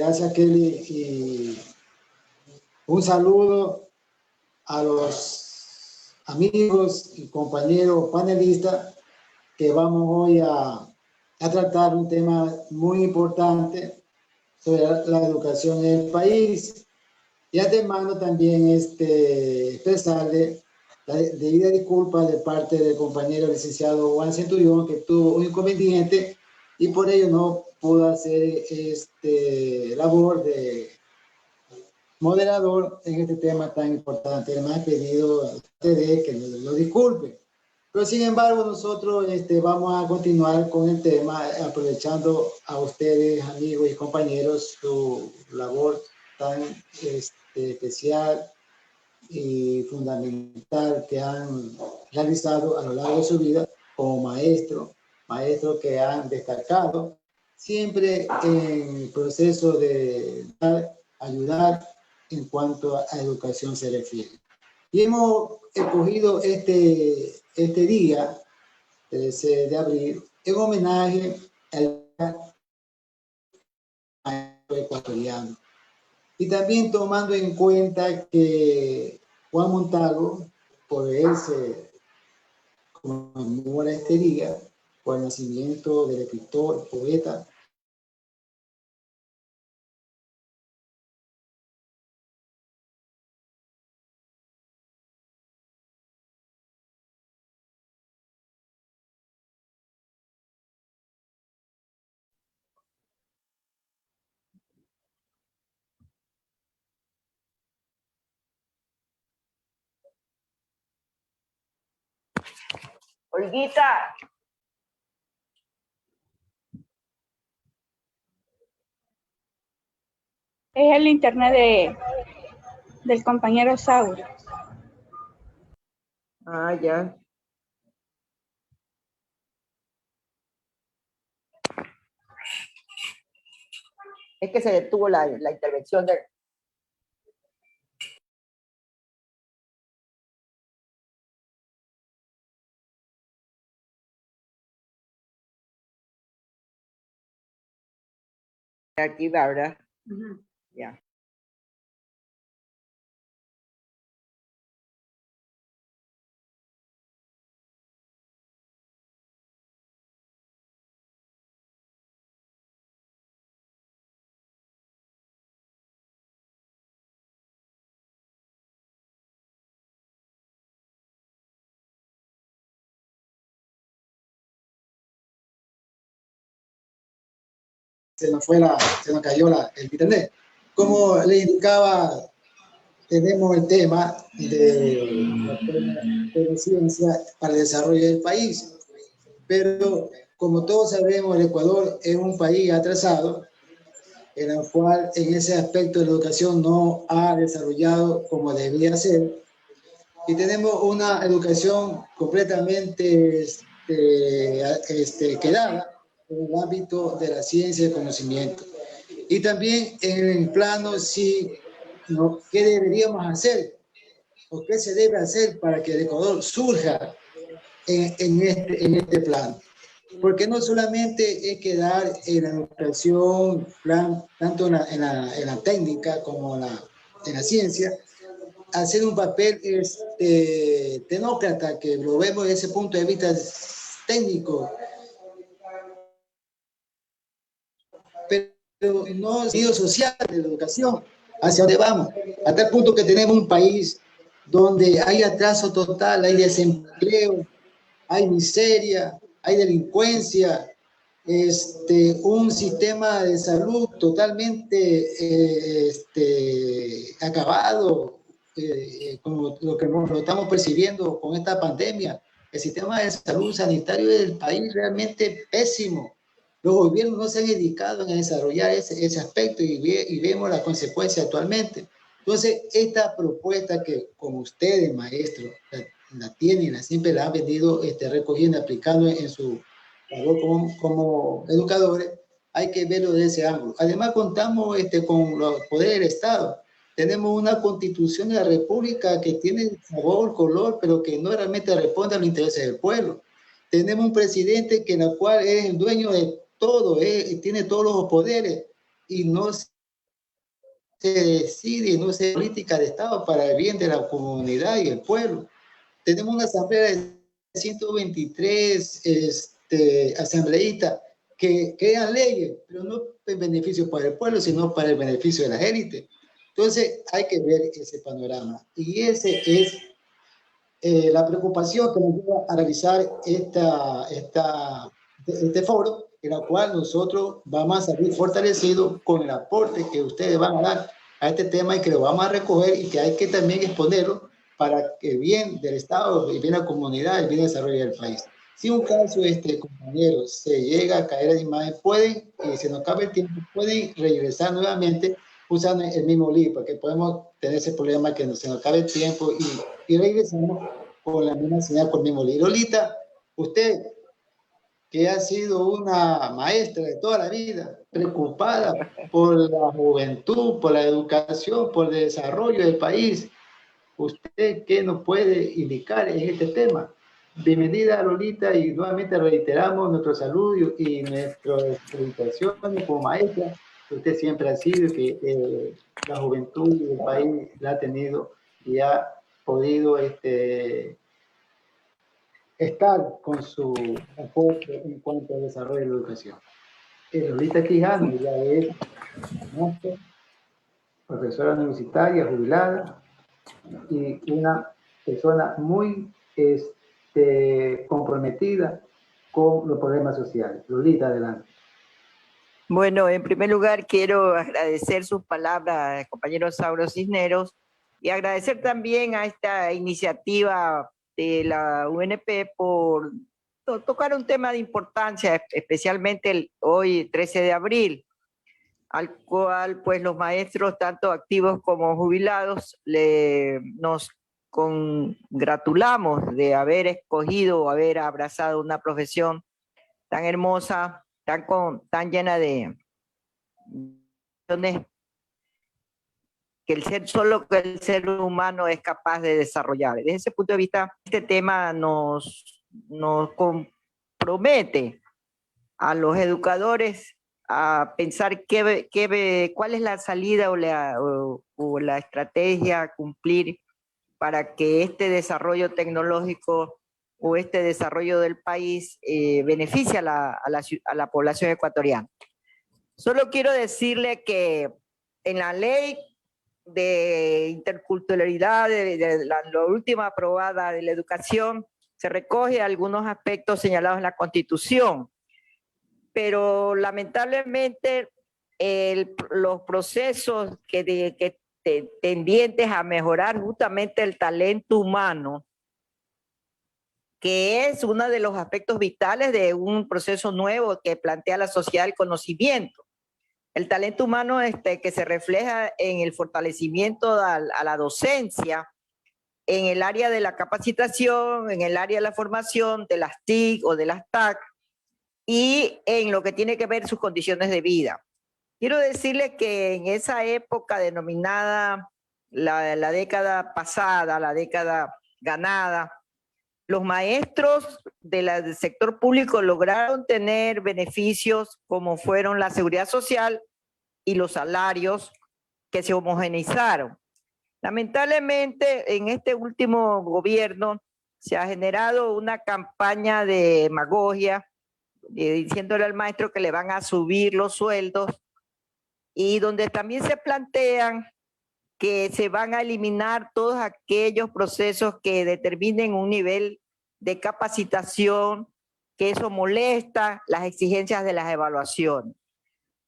Gracias, Kelly. Y un saludo a los amigos y compañeros panelistas que vamos hoy a tratar un tema muy importante sobre la educación en el país. Y además también expresarle la debida disculpa de parte del compañero licenciado Juan Centurión, que tuvo un inconveniente y por ello no pudo hacer labor de moderador en este tema tan importante. Además, he pedido a ustedes que lo disculpen. Pero sin embargo, nosotros vamos a continuar con el tema, aprovechando a ustedes, amigos y compañeros, su labor tan especial y fundamental que han realizado a lo largo de su vida como maestros que han destacado siempre en el proceso de ayudar en cuanto a educación se refiere. Y hemos escogido este día, 13 de abril, en homenaje al maestro ecuatoriano. Y también tomando en cuenta que Juan Montalvo, por él se conmemora este día, por el nacimiento del escritor, poeta. Olguita. Es el internet del compañero Saúl. Ah, ya. Es que se detuvo la intervención de... Aquí, ¿verdad? Ya. Se nos cayó el internet. Como le indicaba, tenemos el tema de ciencia para el desarrollo del país. Pero como todos sabemos, el Ecuador es un país atrasado, en el cual en ese aspecto de la educación no ha desarrollado como debería ser. Y tenemos una educación completamente quedada en el ámbito de la ciencia y el conocimiento. Y también en el plano, ¿qué deberíamos hacer? ¿O qué se debe hacer para que el Ecuador surja en este plano? Porque no solamente es quedar en la educación, tanto en la técnica como en la ciencia, hacer un papel tecnócrata, que lo vemos desde ese punto de vista técnico, pero no el sentido social de la educación, hacia dónde vamos, hasta el punto que tenemos un país donde hay atraso total, hay desempleo, hay miseria, hay delincuencia, un sistema de salud totalmente acabado, como lo estamos percibiendo con esta pandemia. El sistema de salud sanitario del país realmente pésimo. Los gobiernos no se han dedicado a desarrollar ese aspecto y vemos las consecuencias actualmente. Entonces, esta propuesta que como ustedes, maestros, la tienen, siempre la han venido recogiendo, aplicando en su labor como educadores, hay que verlo de ese ángulo. Además, contamos con los poderes del Estado. Tenemos una constitución de la República que tiene sabor, color, pero que no realmente responde a los intereses del pueblo. Tenemos un presidente en el cual es el dueño de todo, tiene todos los poderes y no se decide, no se política de Estado para el bien de la comunidad y el pueblo. Tenemos una asamblea de 123 asambleístas que crean leyes, pero no en beneficio para el pueblo, sino para el beneficio de la élite. Entonces hay que ver ese panorama. Y ese es la preocupación que nos lleva a realizar este foro, en la cual nosotros vamos a salir fortalecidos con el aporte que ustedes van a dar a este tema y que lo vamos a recoger y que hay que también exponerlo para que el bien del Estado, el bien de la comunidad, el bien del desarrollo del país. Si un caso, compañero, se llega a caer en imagen, pueden, y se nos acabe el tiempo, pueden regresar nuevamente usando el mismo libro, porque podemos tener ese problema que se nos acabe el tiempo y regresamos con la misma señal, con el mismo libro. Lolita, usted que ha sido una maestra de toda la vida, preocupada por la juventud, por la educación, por el desarrollo del país, ¿usted qué nos puede indicar en este tema? Bienvenida, Lolita, y nuevamente reiteramos nuestro saludo y nuestras felicitaciones como maestra. Usted siempre ha sido que la juventud del país la ha tenido y ha podido estar con su aporte en cuanto al desarrollo de la educación. Lolita Quijano ya es máster, profesora universitaria jubilada y una persona muy comprometida con los problemas sociales. Lolita, adelante. Bueno, en primer lugar quiero agradecer sus palabras, compañero Sauro Cisneros, y agradecer también a esta iniciativa de la UNP por tocar un tema de importancia, especialmente hoy 13 de abril, al cual pues los maestros, tanto activos como jubilados, nos congratulamos de haber escogido, haber abrazado una profesión tan hermosa, tan llena de que el ser humano es capaz de desarrollar. Desde ese punto de vista, este tema nos compromete a los educadores a pensar cuál es la salida o la estrategia a cumplir para que este desarrollo tecnológico o este desarrollo del país beneficie a la población ecuatoriana. Solo quiero decirle que en la ley de interculturalidad, la última aprobada de la educación, se recoge algunos aspectos señalados en la Constitución, pero lamentablemente los procesos tendientes a mejorar justamente el talento humano, que es uno de los aspectos vitales de un proceso nuevo que plantea la sociedad del conocimiento. El talento humano que se refleja en el fortalecimiento a la docencia, en el área de la capacitación, en el área de la formación, de las TIC o de las TAC, y en lo que tiene que ver sus condiciones de vida. Quiero decirle que en esa época denominada la década pasada, la década ganada, los maestros del sector público lograron tener beneficios como fueron la seguridad social y los salarios que se homogeneizaron. Lamentablemente, en este último gobierno se ha generado una campaña de demagogia diciéndole al maestro que le van a subir los sueldos y donde también se plantean que se van a eliminar todos aquellos procesos que determinen un nivel de capacitación, que eso molesta las exigencias de las evaluaciones.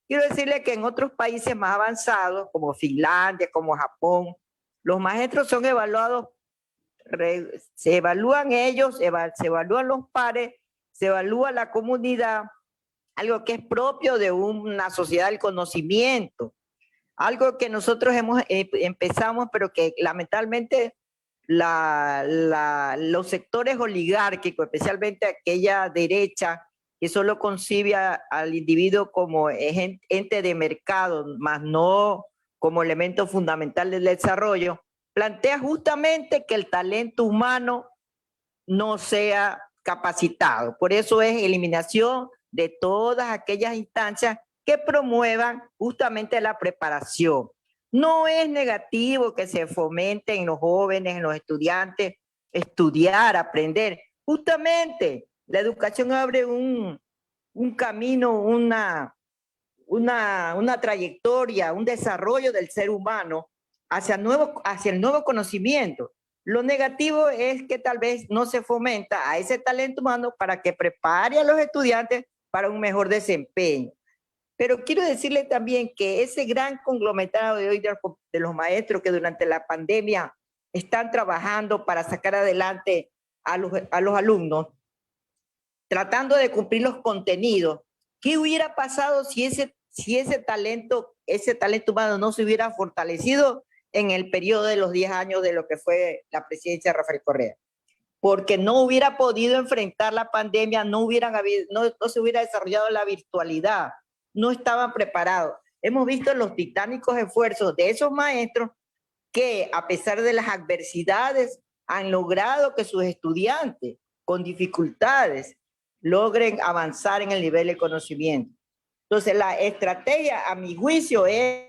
Quiero decirle que en otros países más avanzados, como Finlandia, como Japón, los maestros son evaluados, se evalúan ellos, se evalúan los pares, se evalúa la comunidad, algo que es propio de una sociedad del conocimiento. Algo que nosotros empezamos, pero que lamentablemente los sectores oligárquicos, especialmente aquella derecha que solo concibe al individuo como ente de mercado, más no como elemento fundamental del desarrollo, plantea justamente que el talento humano no sea capacitado. Por eso es eliminación de todas aquellas instancias que promuevan justamente la preparación. No es negativo que se fomente en los jóvenes, en los estudiantes, estudiar, aprender. Justamente, la educación abre un camino, una trayectoria, un desarrollo del ser humano hacia el nuevo conocimiento. Lo negativo es que tal vez no se fomenta a ese talento humano para que prepare a los estudiantes para un mejor desempeño. Pero quiero decirle también que ese gran conglomerado de hoy de los maestros que durante la pandemia están trabajando para sacar adelante a los alumnos, tratando de cumplir los contenidos. ¿Qué hubiera pasado si ese talento humano no se hubiera fortalecido en el periodo de los 10 años de lo que fue la presidencia de Rafael Correa? Porque no hubiera podido enfrentar la pandemia, no se hubiera desarrollado la virtualidad, no estaban preparados. Hemos visto los titánicos esfuerzos de esos maestros que, a pesar de las adversidades, han logrado que sus estudiantes con dificultades logren avanzar en el nivel de conocimiento. Entonces, la estrategia, a mi juicio, es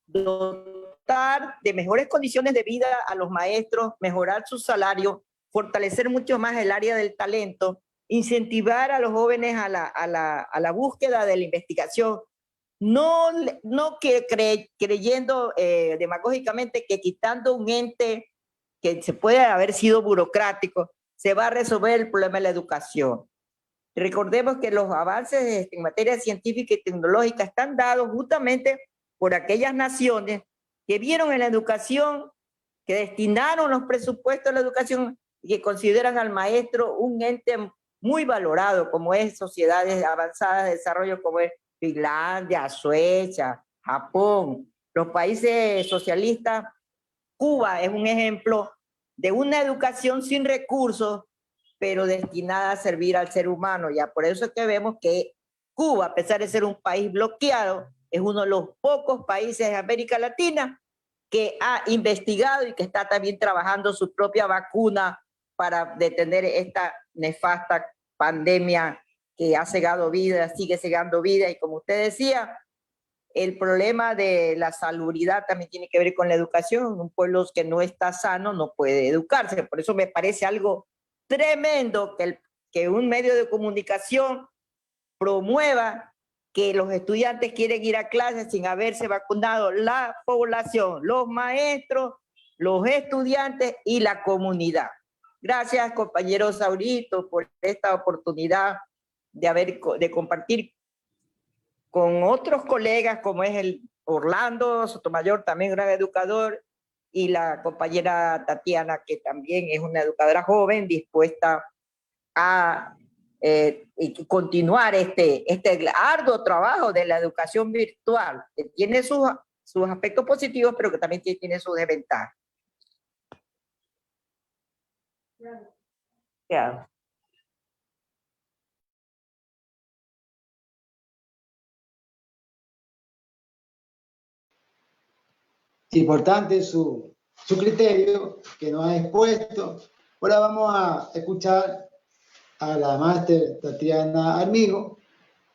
dotar de mejores condiciones de vida a los maestros, mejorar su salario, fortalecer mucho más el área del talento, incentivar a los jóvenes a la búsqueda de la investigación, no creyendo demagógicamente que quitando un ente que se puede haber sido burocrático, se va a resolver el problema de la educación. Recordemos que los avances en materia científica y tecnológica están dados justamente por aquellas naciones que vieron en la educación, que destinaron los presupuestos a la educación y que consideran al maestro un ente muy valorado, como es sociedades avanzadas de desarrollo como es Finlandia, Suecia, Japón, los países socialistas. Cuba es un ejemplo de una educación sin recursos, pero destinada a servir al ser humano. Ya por eso es que vemos que Cuba, a pesar de ser un país bloqueado, es uno de los pocos países de América Latina que ha investigado y que está también trabajando su propia vacuna para detener esta nefasta pandemia que ha cegado vidas, sigue cegando vidas. Y como usted decía, el problema de la salubridad también tiene que ver con la educación. Un pueblo que no está sano no puede educarse. Por eso me parece algo tremendo que un medio de comunicación promueva que los estudiantes quieren ir a clases sin haberse vacunado la población, los maestros, los estudiantes y la comunidad. Gracias, compañero Saurito, por esta oportunidad de compartir con otros colegas, como es el Orlando Sotomayor, también gran educador, y la compañera Tatiana, que también es una educadora joven, dispuesta a continuar este arduo trabajo de la educación virtual, que tiene sus aspectos positivos, pero que también tiene sus desventajas. Yeah. Importante su criterio que nos ha expuesto. Ahora vamos a escuchar a la máster Tatiana Armijo.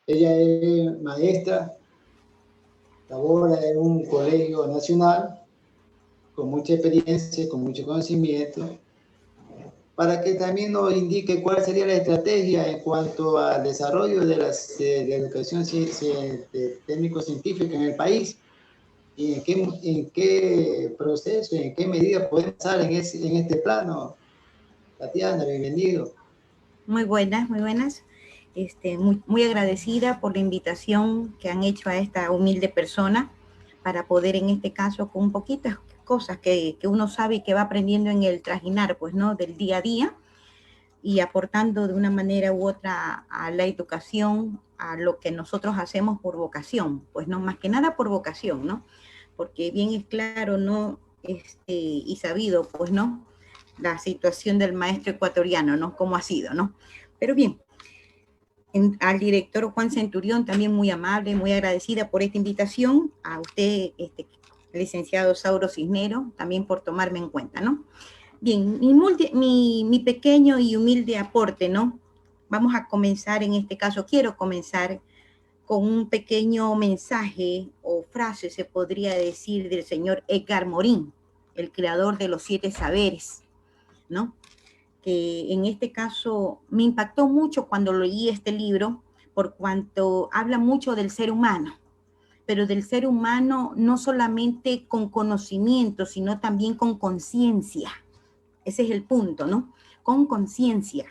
Ella es maestra, labora en un colegio nacional con mucha experiencia, con mucho conocimiento, para que también nos indique cuál sería la estrategia en cuanto al desarrollo de la educación técnico-científica en el país y en qué proceso, en qué medida podemos estar en este plano. Tatiana, bienvenido. Muy buenas, muy buenas. Muy agradecida por la invitación que han hecho a esta humilde persona para poder, en este caso, con poquitas cosas que uno sabe y que va aprendiendo en el trajinar, pues, ¿no?, del día a día, y aportando de una manera u otra a la educación, a lo que nosotros hacemos por vocación, pues, ¿no?, más que nada por vocación, ¿no?, porque bien es claro, ¿no?, y sabido, pues, ¿no?, la situación del maestro ecuatoriano, ¿no?, cómo ha sido, ¿no? Pero bien, al director Juan Centurión, también muy amable, muy agradecida por esta invitación, a usted, licenciado Sauro Cisneros, también por tomarme en cuenta, ¿no? Bien, mi pequeño y humilde aporte, ¿no? Vamos a comenzar, en este caso, quiero comenzar con un pequeño mensaje o frase, se podría decir, del señor Edgar Morin, el creador de los 7 saberes, ¿no? Que en este caso me impactó mucho cuando leí este libro, por cuanto habla mucho del ser humano, pero del ser humano no solamente con conocimiento, sino también con conciencia. Ese es el punto, ¿no? Con conciencia.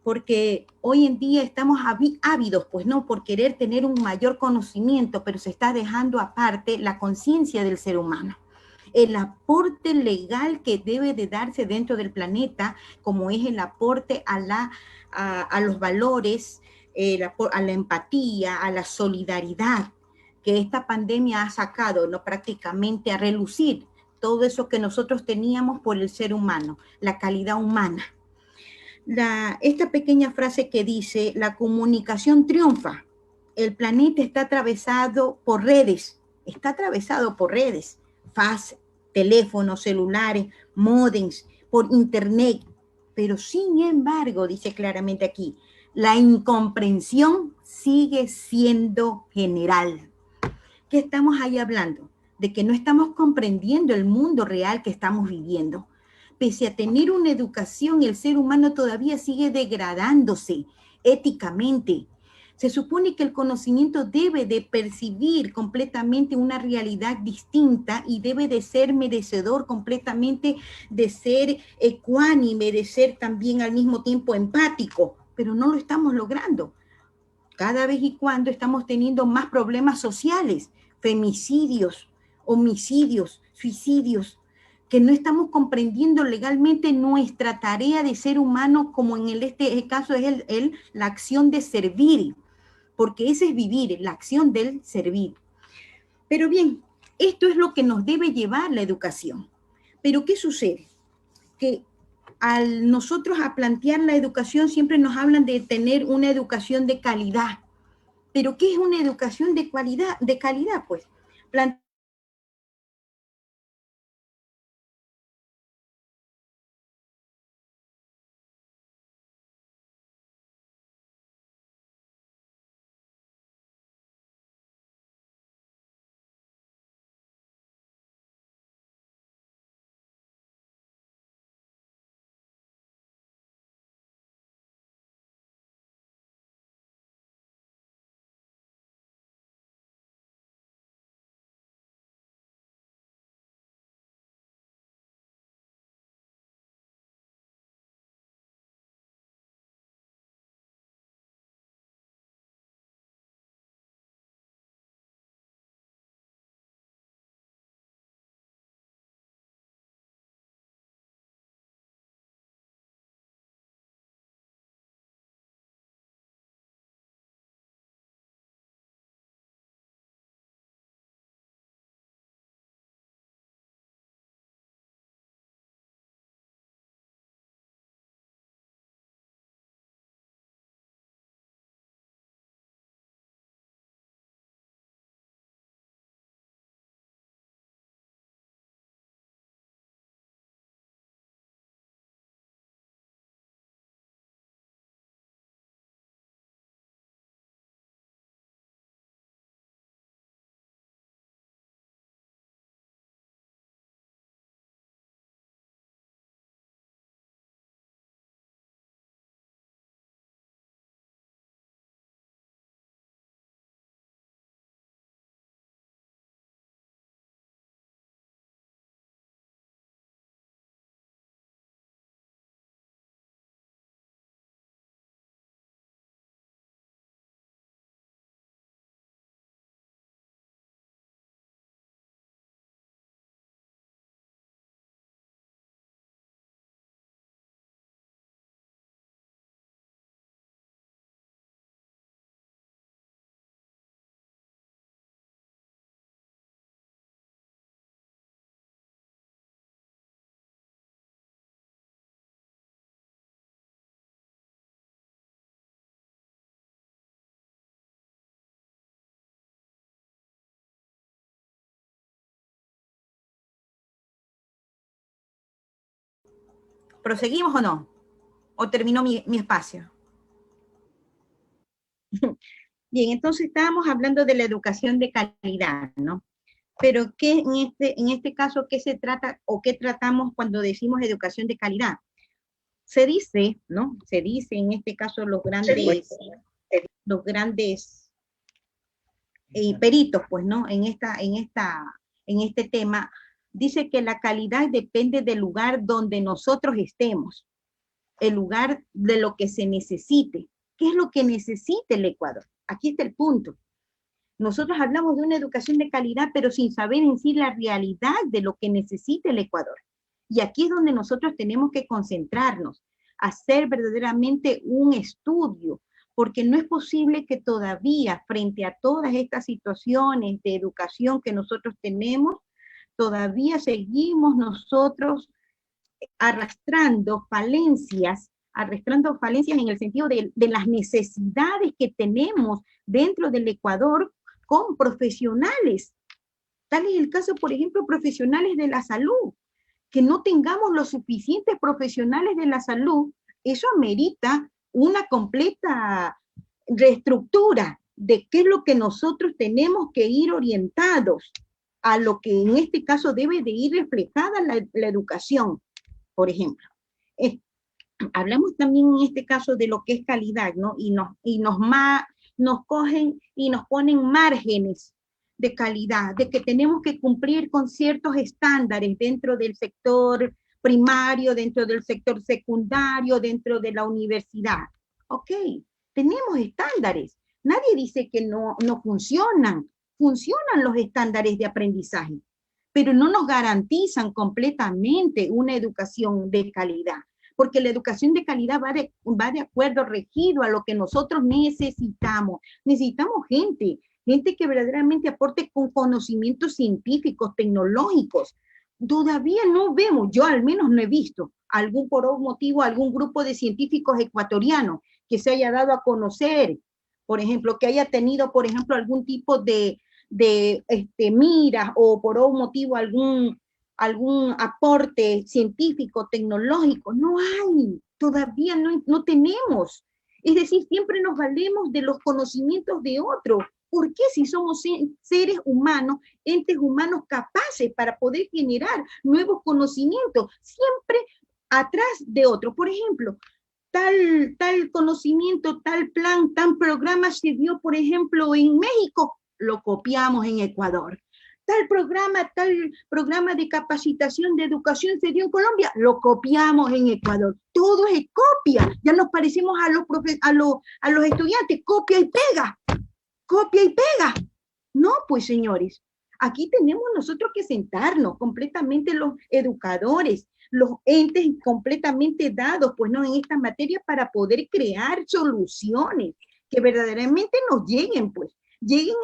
Porque hoy en día estamos ávidos, pues no, por querer tener un mayor conocimiento, pero se está dejando aparte la conciencia del ser humano. El aporte legal que debe de darse dentro del planeta, como es el aporte a los valores, a la empatía, a la solidaridad, que esta pandemia ha sacado, ¿no? Prácticamente a relucir todo eso que nosotros teníamos por el ser humano, la calidad humana. Esta pequeña frase que dice, la comunicación triunfa, el planeta está atravesado por redes, fax, teléfonos, celulares, módems, por internet, pero sin embargo, dice claramente aquí, la incomprensión sigue siendo general. ¿Qué estamos ahí hablando? De que no estamos comprendiendo el mundo real que estamos viviendo. Pese a tener una educación, el ser humano todavía sigue degradándose éticamente. Se supone que el conocimiento debe de percibir completamente una realidad distinta y debe de ser merecedor completamente, de ser ecuánime, de ser también al mismo tiempo empático, pero no lo estamos logrando. Cada vez y cuando estamos teniendo más problemas sociales, femicidios, homicidios, suicidios, que no estamos comprendiendo legalmente nuestra tarea de ser humano, como en este caso es la acción de servir, porque ese es vivir, la acción del servir. Pero bien, esto es lo que nos debe llevar la educación. Pero ¿qué sucede? Que al nosotros a plantear la educación siempre nos hablan de tener una educación de calidad. ¿Pero qué es una educación de calidad? Pues ¿proseguimos o no? ¿O terminó mi espacio? Bien, entonces estábamos hablando de la educación de calidad, ¿no? Pero ¿qué en este caso, qué se trata o qué tratamos cuando decimos educación de calidad? Se dice, ¿no? Se dice en este caso los grandes peritos, pues, ¿no? En este tema, dice que la calidad depende del lugar donde nosotros estemos, el lugar de lo que se necesite. ¿Qué es lo que necesita el Ecuador? Aquí está el punto. Nosotros hablamos de una educación de calidad, pero sin saber en sí la realidad de lo que necesita el Ecuador. Y aquí es donde nosotros tenemos que concentrarnos, hacer verdaderamente un estudio, porque no es posible que todavía, frente a todas estas situaciones de educación que nosotros tenemos, todavía seguimos nosotros arrastrando falencias en el sentido de las necesidades que tenemos dentro del Ecuador con profesionales. Tal es el caso, por ejemplo, profesionales de la salud. Que no tengamos los suficientes profesionales de la salud, eso amerita una completa reestructura de qué es lo que nosotros tenemos que ir orientados a lo que en este caso debe de ir reflejada la educación, por ejemplo. Hablamos también en este caso de lo que es calidad, ¿no? Y nos cogen y nos ponen márgenes de calidad, de que tenemos que cumplir con ciertos estándares dentro del sector primario, dentro del sector secundario, dentro de la universidad. Ok, tenemos estándares. Nadie dice que no funcionan. Funcionan los estándares de aprendizaje, pero no nos garantizan completamente una educación de calidad, porque la educación de calidad va de acuerdo, regido a lo que nosotros necesitamos. Necesitamos gente que verdaderamente aporte con conocimientos científicos, tecnológicos. Todavía no vemos, yo al menos no he visto, por algún motivo, algún grupo de científicos ecuatorianos que se haya dado a conocer, por ejemplo, que haya tenido, por ejemplo, algún tipo de miras o por algún motivo algún aporte científico, tecnológico. No hay, todavía no tenemos. Es decir, siempre nos valemos de los conocimientos de otros. ¿Por qué si somos seres humanos, entes humanos capaces para poder generar nuevos conocimientos, siempre atrás de otro? Por ejemplo, tal conocimiento, tal plan, tal programa se dio, por ejemplo, en México, lo copiamos en Ecuador. Tal programa de capacitación de educación se dio en Colombia, lo copiamos en Ecuador. Todo es copia, ya nos parecemos a los estudiantes, copia y pega. No, pues señores, aquí tenemos nosotros que sentarnos completamente los educadores, los entes completamente dados, pues no, en esta materia para poder crear soluciones que verdaderamente nos lleguen, pues, lleguen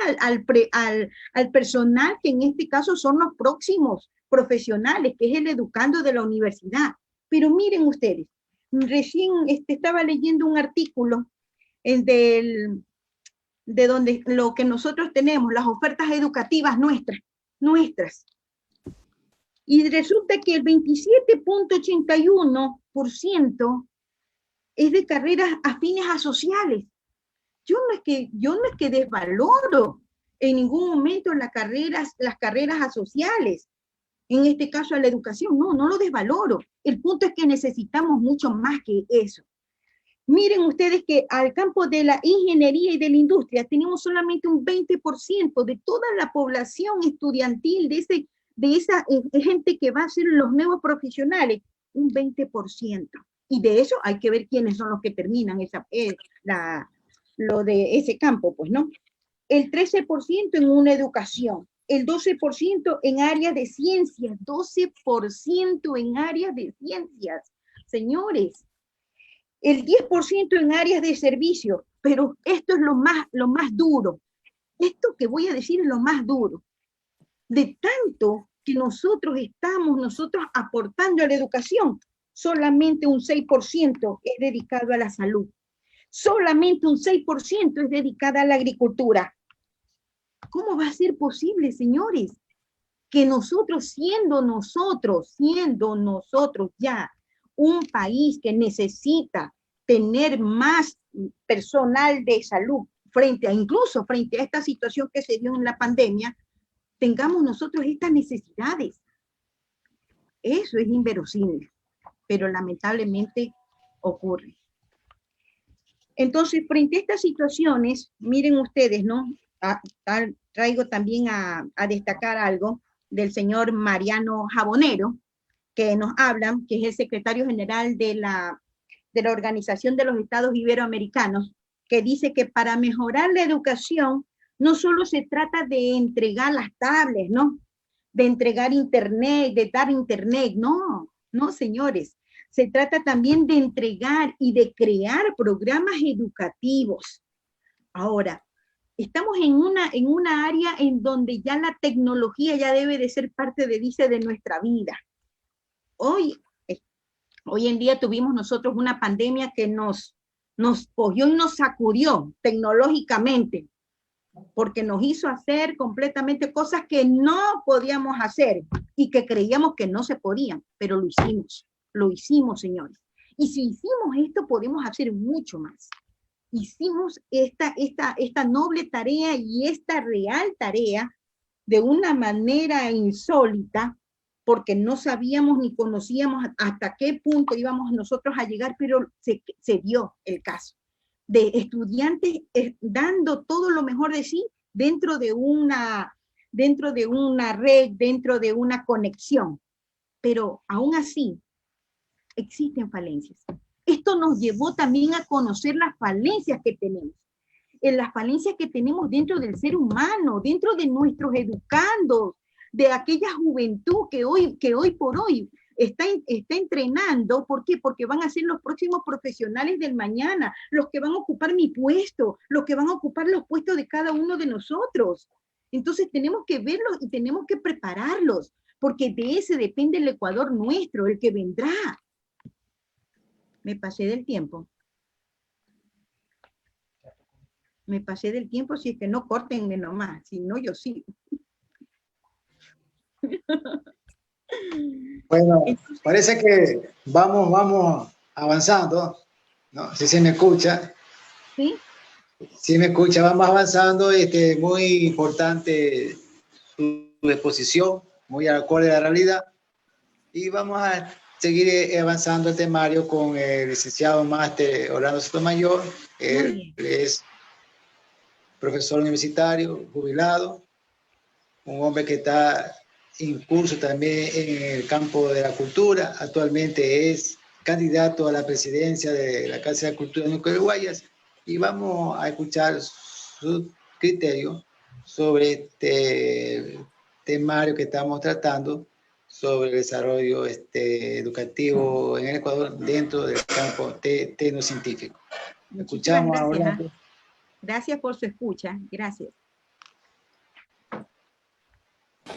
al personal que en este caso son los próximos profesionales, que es el educando de la universidad. Pero miren ustedes, recién estaba leyendo un artículo de donde lo que nosotros tenemos, las ofertas educativas nuestras. Y resulta que el 27.81% es de carreras afines a sociales. Yo no es que desvaloro en ningún momento las carreras asociales, en este caso a la educación, no lo desvaloro. El punto es que necesitamos mucho más que eso. Miren ustedes que al campo de la ingeniería y de la industria tenemos solamente un 20% de toda la población estudiantil, de esa gente que va a ser los nuevos profesionales, un 20%. Y de eso hay que ver quiénes son los que terminan lo de ese campo, pues, ¿no? El 13% en una educación, el 12% en áreas de ciencias, 12% en áreas de ciencias, señores. El 10% en áreas de servicio, pero esto es lo más duro. Esto que voy a decir es lo más duro. De tanto que nosotros estamos aportando a la educación, solamente un 6% es dedicado a la salud. Solamente un 6% es dedicada a la agricultura. ¿Cómo va a ser posible, señores, que nosotros, siendo nosotros ya un país que necesita tener más personal de salud, incluso frente a esta situación que se dio en la pandemia, tengamos nosotros estas necesidades. Eso es inverosímil, pero lamentablemente ocurre. Entonces, frente a estas situaciones, miren ustedes, ¿no? Traigo también a destacar algo del señor Mariano Jabonero, que nos hablan, que es el secretario general de la Organización de los Estados Iberoamericanos, que dice que para mejorar la educación no solo se trata de entregar las tablets, ¿no? De entregar internet, de dar internet, no, señores. Se trata también de entregar y de crear programas educativos. Ahora, estamos en una área en donde ya la tecnología ya debe de ser parte de nuestra vida. Hoy en día tuvimos nosotros una pandemia que nos cogió y nos sacudió tecnológicamente, porque nos hizo hacer completamente cosas que no podíamos hacer y que creíamos que no se podían, pero lo hicimos, señores. Y si hicimos esto, podemos hacer mucho más. Hicimos esta noble tarea y esta real tarea de una manera insólita, porque no sabíamos ni conocíamos hasta qué punto íbamos nosotros a llegar, pero se dio el caso de estudiantes dando todo lo mejor de sí dentro de una red, dentro de una conexión. Pero aún así, existen falencias. Esto nos llevó también a conocer las falencias que tenemos. Las falencias que tenemos dentro del ser humano, dentro de nuestros educandos, de aquella juventud que hoy por hoy está entrenando. ¿Por qué? Porque van a ser los próximos profesionales del mañana, los que van a ocupar mi puesto, los que van a ocupar los puestos de cada uno de nosotros. Entonces tenemos que verlos y tenemos que prepararlos, porque de ese depende el Ecuador nuestro, el que vendrá. Me pasé del tiempo. Me pasé del tiempo, si es que no, córtenme nomás, si no yo sigo. Bueno, parece que vamos avanzando, ¿no? Si se me escucha. ¿Sí? Si me escucha, vamos avanzando. Muy importante su exposición, muy acorde a la realidad. Y vamos a seguir avanzando el temario con el licenciado máster Orlando Sotomayor. Él es profesor universitario, jubilado, un hombre que está incurso también en el campo de la cultura. Actualmente es candidato a la presidencia de la Casa de la Cultura de Núcleo de Guayas, y vamos a escuchar su criterio sobre este temario que estamos tratando sobre el desarrollo educativo en el Ecuador dentro del campo tecnocientífico. Escuchamos ahora. Gracias por su escucha. Gracias.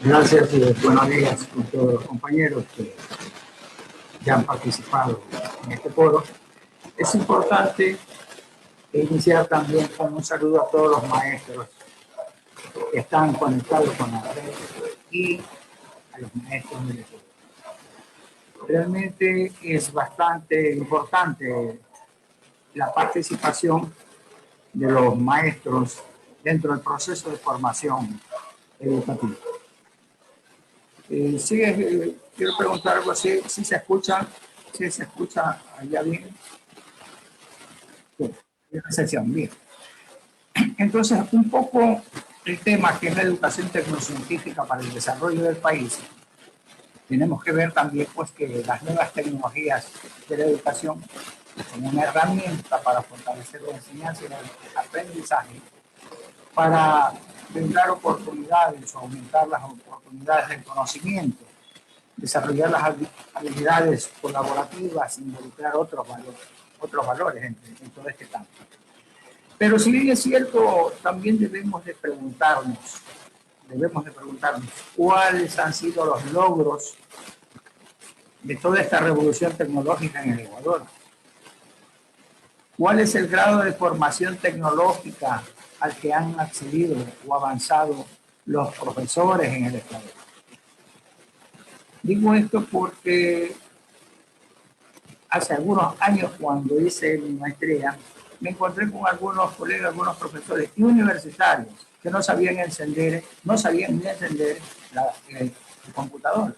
Gracias y buenos días con todos los compañeros que ya han participado en este foro. Es importante iniciar también con un saludo a todos los maestros que están conectados con la red y a los maestros del Ecuador. Realmente es bastante importante la participación de los maestros dentro del proceso de formación educativa. Quiero preguntar algo así, si se escucha allá bien. Recepción, bien. Entonces, un poco el tema que es la educación tecnocientífica para el desarrollo del país, tenemos que ver también pues que las nuevas tecnologías de la educación son una herramienta para fortalecer la enseñanza y el aprendizaje, para brindar oportunidades o aumentar las oportunidades del conocimiento, desarrollar las habilidades colaborativas, involucrar otros valores en todo este campo. Pero si bien es cierto, también debemos de preguntarnos cuáles han sido los logros de toda esta revolución tecnológica en el Ecuador. ¿Cuál es el grado de formación tecnológica al que han accedido o avanzado los profesores en el Ecuador? Digo esto porque hace algunos años, cuando hice mi maestría, me encontré con algunos colegas, algunos profesores y universitarios que no sabían encender, no sabían ni encender el computador.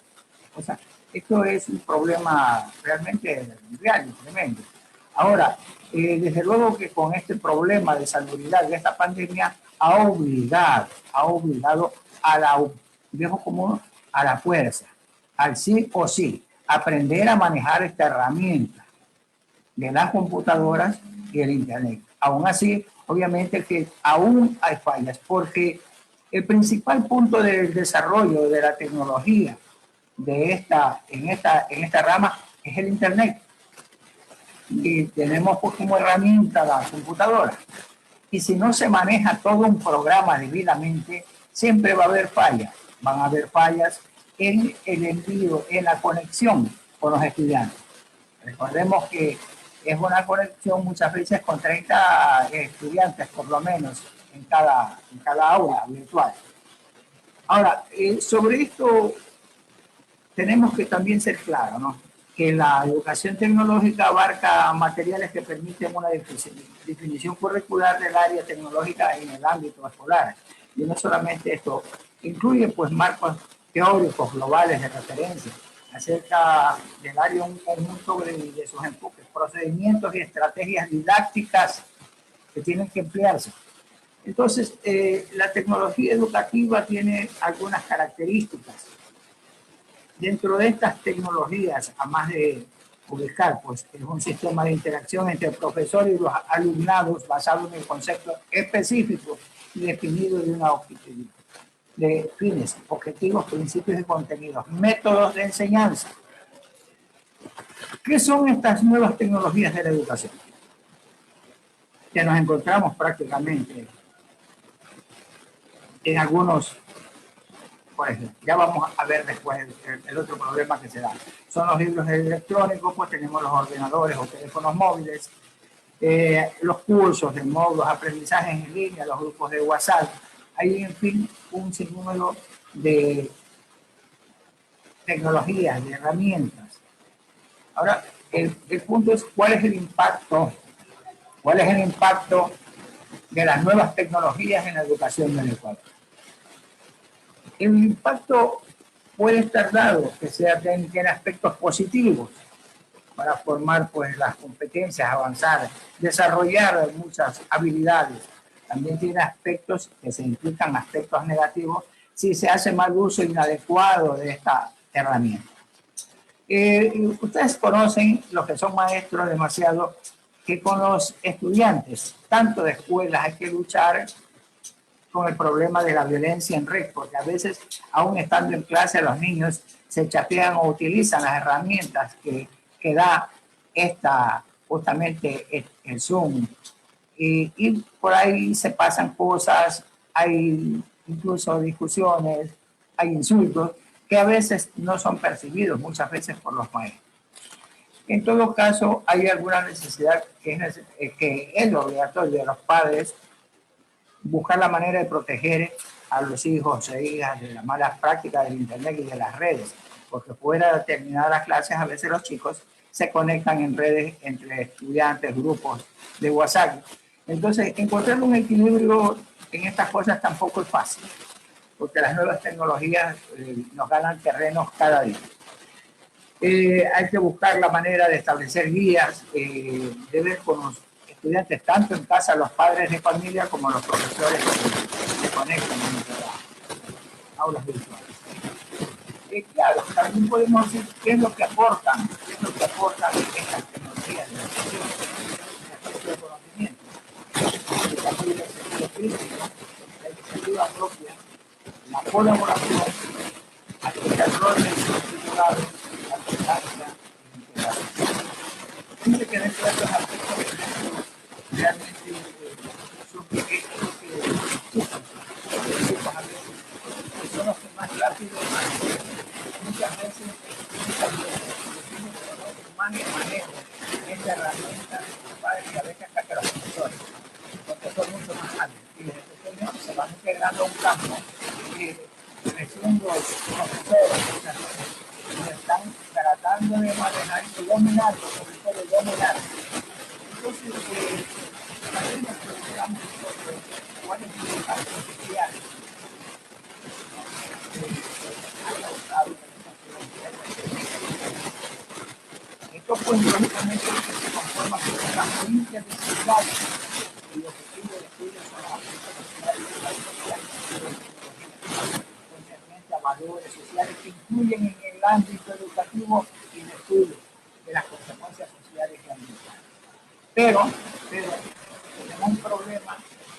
O sea, esto es un problema realmente real y tremendo. Ahora, desde luego que con este problema de salubridad de esta pandemia ha obligado a la, viejo común, a la fuerza, al sí o sí, aprender a manejar esta herramienta de las computadoras y el internet. Aún así, obviamente que aún hay fallas, porque el principal punto del desarrollo de la tecnología en esta rama es el internet. Y tenemos pues como herramienta la computadora. Y si no se maneja todo un programa debidamente, siempre va a haber fallas. Van a haber fallas en el envío, en la conexión con los estudiantes. Recordemos que es una conexión muchas veces con 30 estudiantes por lo menos en cada aula virtual. Ahora, sobre esto tenemos que también ser claros, ¿no? Que la educación tecnológica abarca materiales que permiten una definición curricular del área tecnológica en el ámbito escolar. Y no solamente esto, incluye pues marcos teóricos globales de referencia acerca del área, un conjunto de sus enfoques, procedimientos y estrategias didácticas que tienen que emplearse. Entonces, la tecnología educativa tiene algunas características. Dentro de estas tecnologías, además de ubicar, pues es un sistema de interacción entre el profesor y los alumnados basado en el concepto específico y definido de una objetividad, de fines, objetivos, principios y contenidos, métodos de enseñanza. ¿Qué son estas nuevas tecnologías de la educación? Que nos encontramos prácticamente en algunos. Por ejemplo, ya vamos a ver después el otro problema que se da. Son los libros electrónicos, pues tenemos los ordenadores o teléfonos móviles, los cursos de módulos, aprendizajes en línea, los grupos de WhatsApp. Hay, en fin, un sinnúmero de tecnologías, de herramientas. Ahora, el punto es cuál es el impacto de las nuevas tecnologías en la educación del Ecuador. El impacto puede estar dado, que sea tiene aspectos positivos para formar pues las competencias, avanzar, desarrollar muchas habilidades. También tiene aspectos que se implican aspectos negativos si se hace mal uso inadecuado de esta herramienta. Ustedes conocen, los que son maestros demasiado, que con los estudiantes, tanto de escuelas, hay que luchar con el problema de la violencia en red, porque a veces, aún estando en clase, los niños se chatean o utilizan las herramientas que da justamente el Zoom. Y por ahí se pasan cosas, hay incluso discusiones, hay insultos, que a veces no son percibidos, muchas veces por los maestros. En todo caso, hay alguna necesidad que es lo obligatorio de los padres, buscar la manera de proteger a los hijos e hijas de las malas prácticas del internet y de las redes, porque fuera de determinadas clases a veces los chicos se conectan en redes entre estudiantes, grupos de WhatsApp. Entonces, encontrar un equilibrio en estas cosas tampoco es fácil, porque las nuevas tecnologías nos ganan terrenos cada día. Hay que buscar la manera de establecer guías, de ver con los estudiantes, tanto en casa, los padres de familia, como los profesores que se conectan en las aulas virtuales. Claro, también podemos decir qué es lo que aportan estas tecnologías de la educación, el aspecto de conocimiento, el sentido crítico, la iniciativa propia, la colaboración, el rol del institucional, la tolerancia y la integración. Fíjense que dentro de estos aspectos realmente son que son los que más rápido, muchas veces más manejo esta herramienta para a veces hasta que los profesores, porque son mucho más hábiles y desde pequeños se van integrando a un campo creciendo los profesores y están tratando de manejar y dominar, sobre todo dominar. Entonces, pues lógicamente se conforma con una múltiples desigualdades. El objetivo del estudio son las concernientes a valores sociales que incluyen en el ámbito educativo y de estudio de las consecuencias sociales y ambientales. Pero tenemos un problema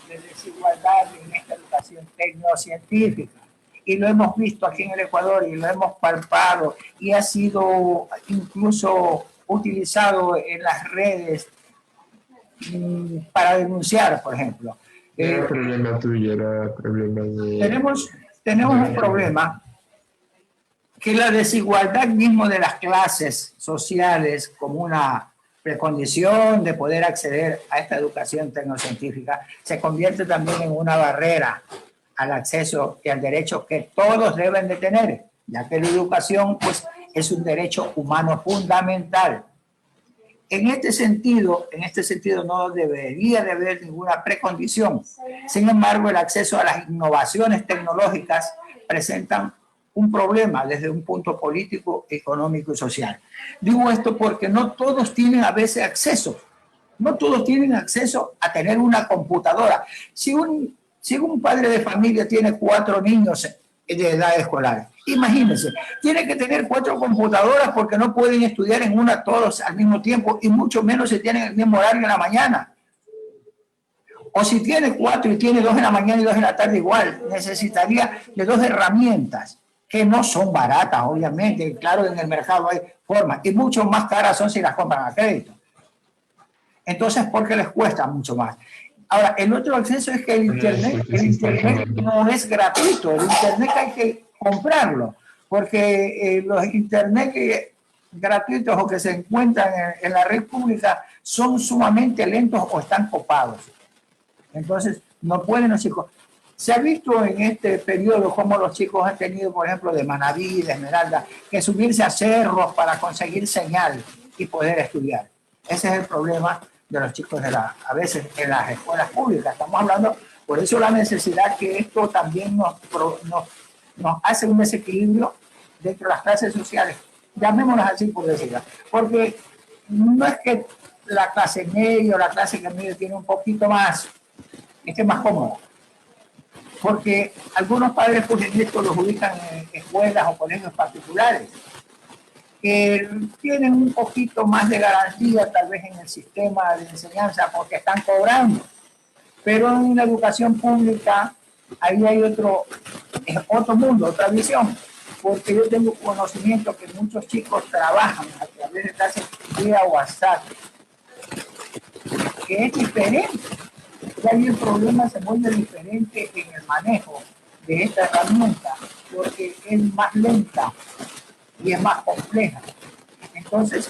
de desigualdad en esta educación tecnocientífica. Y lo hemos visto aquí en el Ecuador y lo hemos palpado y ha sido incluso utilizado en las redes para denunciar, por ejemplo. Era problema tuyo, era problema de... Tenemos un problema que la desigualdad mismo de las clases sociales como una precondición de poder acceder a esta educación tecnocientífica se convierte también en una barrera al acceso y al derecho que todos deben de tener, ya que la educación pues, es un derecho humano fundamental. En este sentido no debería de haber ninguna precondición. Sin embargo, el acceso a las innovaciones tecnológicas presentan un problema desde un punto político, económico y social. Digo esto porque no todos tienen a veces acceso. No todos tienen acceso a tener una computadora. Si un padre de familia tiene 4 niños de edad escolar, imagínense, tiene que tener 4 computadoras porque no pueden estudiar en una todos al mismo tiempo y mucho menos si tienen el mismo horario en la mañana. O si tiene 4 y tiene 2 en la mañana y 2 en la tarde igual, necesitaría de 2 herramientas que no son baratas, obviamente. Claro, en el mercado hay formas y mucho más caras son si las compran a crédito. Entonces, ¿por qué les cuesta mucho más? Ahora, el otro acceso es que el internet no es gratuito, el internet hay que comprarlo, porque los internet gratuitos o que se encuentran en la red pública son sumamente lentos o están copados. Entonces, no pueden los chicos. Se ha visto en este periodo cómo los chicos han tenido, por ejemplo, de Manaví, de Esmeralda, que subirse a cerros para conseguir señal y poder estudiar. Ese es el problema de los chicos a veces en las escuelas públicas. Estamos hablando, por eso la necesidad que esto también nos hace un desequilibrio dentro de las clases sociales, llamémoslas así por decirlo, porque no es que la clase media o la clase que medio tiene un poquito más, es más cómodo, porque algunos padres pues en esto los ubican en escuelas o colegios particulares, que tienen un poquito más de garantía tal vez en el sistema de enseñanza porque están cobrando. Pero en la educación pública ahí hay otro mundo, otra visión, porque yo tengo conocimiento que muchos chicos trabajan a través de clases vía WhatsApp, que es diferente. Y ahí el problema se vuelve diferente en el manejo de esta herramienta, porque es más lenta y es más compleja. Entonces,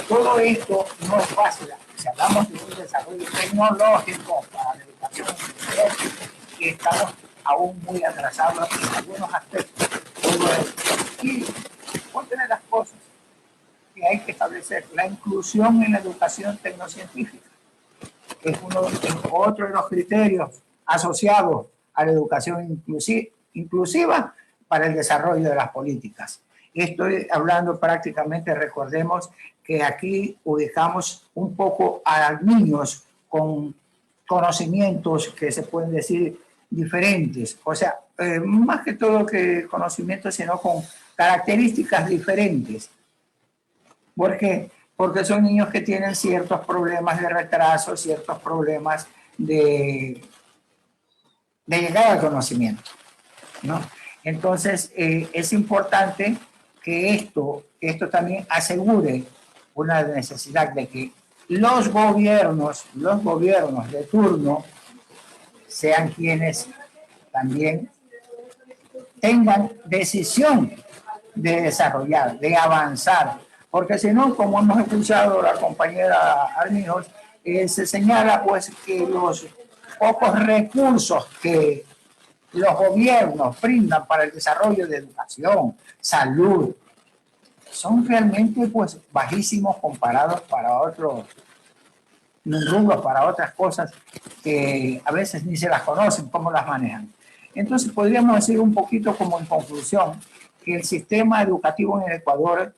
todo esto no es fácil. Si hablamos de un desarrollo tecnológico para la educación, que estamos aún muy atrasados en algunos aspectos. Y otra de las cosas que hay que establecer, la inclusión en la educación tecnocientífica, que es otro de los criterios asociados a la educación inclusiva para el desarrollo de las políticas. Estoy hablando prácticamente, recordemos que aquí ubicamos un poco a niños con conocimientos que se pueden decir diferentes, o sea, más que todo que conocimientos, sino con características diferentes. ¿Por qué? Porque son niños que tienen ciertos problemas de retraso, ciertos problemas de llegada al conocimiento, ¿no? Entonces, es importante que esto también asegure una necesidad de que los gobiernos de turno sean quienes también tengan decisión de desarrollar, de avanzar, porque si no, como hemos escuchado la compañera Armijos, se señala pues que los pocos recursos que los gobiernos brindan para el desarrollo de educación, salud, son realmente pues bajísimos comparados para otros rubros, para otras cosas que a veces ni se las conocen, cómo las manejan. Entonces podríamos decir un poquito como en conclusión que el sistema educativo en el Ecuador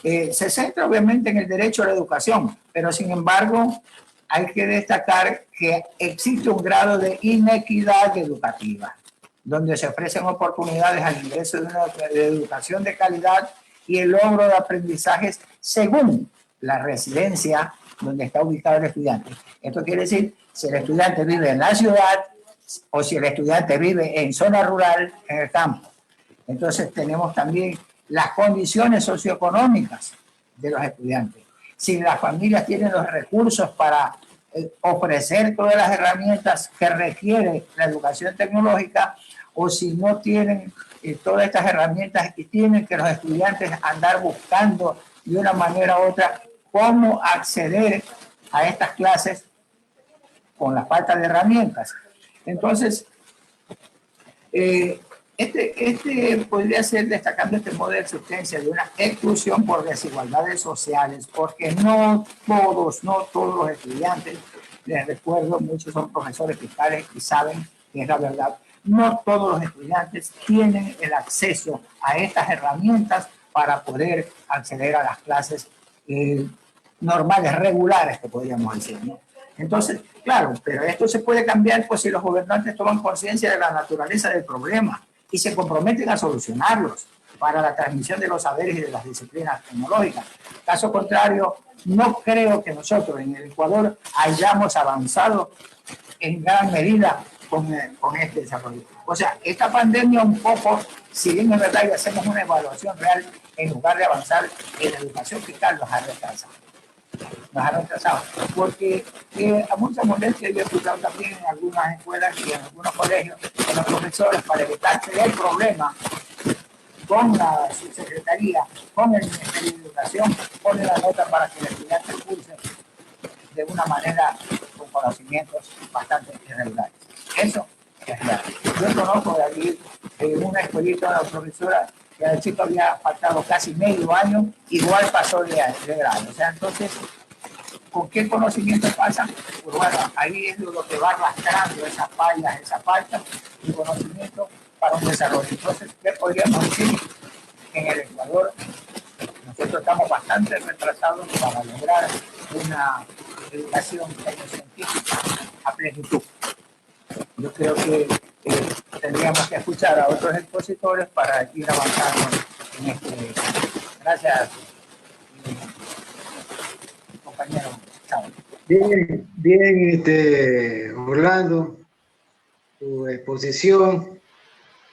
Se centra obviamente en el derecho a la educación, pero sin embargo hay que destacar que existe un grado de inequidad educativa, donde se ofrecen oportunidades al ingreso de una educación de calidad y el logro de aprendizajes según la residencia donde está ubicado el estudiante. Esto quiere decir si el estudiante vive en la ciudad o si el estudiante vive en zona rural, en el campo. Entonces tenemos también las condiciones socioeconómicas de los estudiantes. Si las familias tienen los recursos para ofrecer todas las herramientas que requiere la educación tecnológica, o si no tienen todas estas herramientas y tienen que los estudiantes andar buscando de una manera u otra cómo acceder a estas clases con la falta de herramientas. Entonces, este podría ser, destacando este modo de existencia de una exclusión por desigualdades sociales, porque no todos los estudiantes, les recuerdo, muchos son profesores fiscales y saben que es la verdad, no todos los estudiantes tienen el acceso a estas herramientas para poder acceder a las clases normales, regulares, que podríamos decir, ¿no? Entonces, claro, pero esto se puede cambiar pues si los gobernantes toman conciencia de la naturaleza del problema y se comprometen a solucionarlos para la transmisión de los saberes y de las disciplinas tecnológicas. Caso contrario, no creo que nosotros en el Ecuador hayamos avanzado en gran medida con este desarrollo. O sea, esta pandemia un poco, si bien es verdad y hacemos una evaluación real, en lugar de avanzar en la educación fiscal, nos ha retrasado. Nos ha retrasado, porque a mucha molestia yo he escuchado también en algunas escuelas y en algunos colegios con los profesores para evitar tener problemas con la subsecretaría, con el Ministerio de Educación, ponen la nota para que el estudiante curse de una manera con conocimientos bastante irregulares. Eso es real. Yo conozco de allí en una escuelita de la profesora que al chico había faltado casi medio año, igual pasó de grado. O sea, entonces, ¿con qué conocimiento pasa? Pues bueno, ahí es lo que va arrastrando esas fallas, esa falta de conocimiento para un desarrollo. Entonces, ¿qué podríamos decir? En el Ecuador, nosotros estamos bastante retrasados para lograr una educación tecnocientífica a plenitud. Yo creo que tendríamos que escuchar a otros expositores para ir avanzando en este. Gracias, compañero. Chao. Bien, Orlando, tu exposición.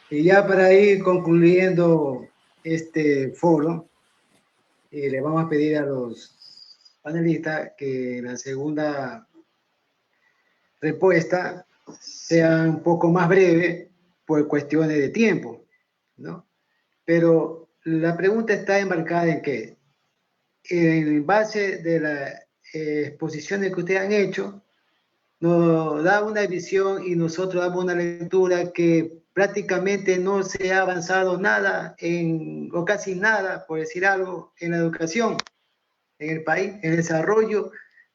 Y ya para ir concluyendo este foro, le vamos a pedir a los panelistas que la segunda respuesta sea un poco más breve por cuestiones de tiempo, ¿no? Pero la pregunta está enmarcada en que, en base de las exposiciones que ustedes han hecho, nos da una visión y nosotros damos una lectura que prácticamente no se ha avanzado nada o casi nada, por decir algo, en la educación en el país, en el desarrollo